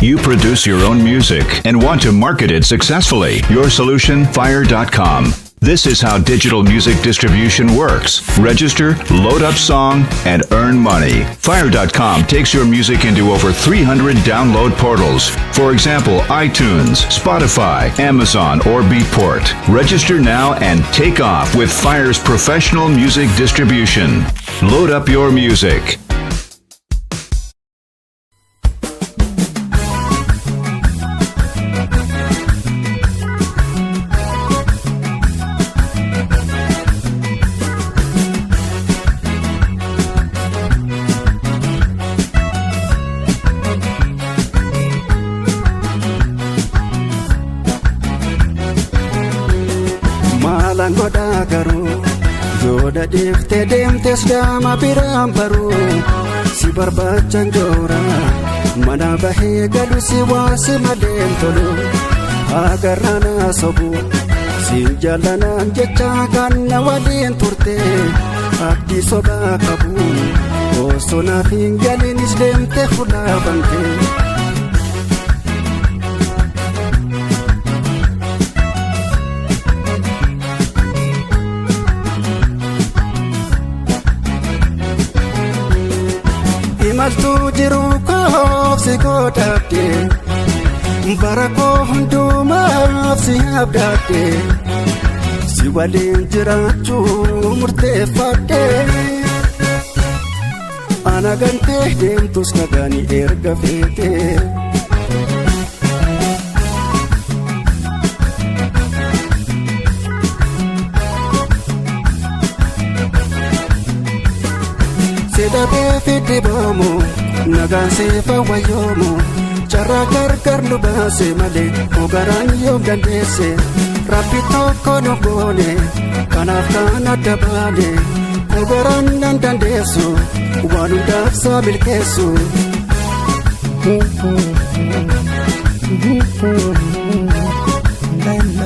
You produce your own music and want to market it successfully. Your solution, Fire.com. This is how digital music distribution works. Register, load up song, and earn money. Fire.com takes your music into over 300 download portals. For example, iTunes, Spotify, Amazon, or Beatport. Register now and take off with Fire's professional music distribution. Load up your music. Ngoda garu Yoda defte demtes dama piram baru Si barbachan jora Mana bahe galu si wasi madem tolu Agarana sobu Si jalanan jecha kanna wadin turte Abdi soba kabu Osona fingalin is demte fula bante Maltu jiru ko si kodate Barako hunduma si abdate Si walin jirachu murtefate Ana gante demtus nagani erga fete Sedabe fiti bomo nagan sefa wayomo Cara gargar nubase male ogaran yom dandese Rapito kono bone kanaf kana dabale ogaran dandesu wanu daksa bilkesu La la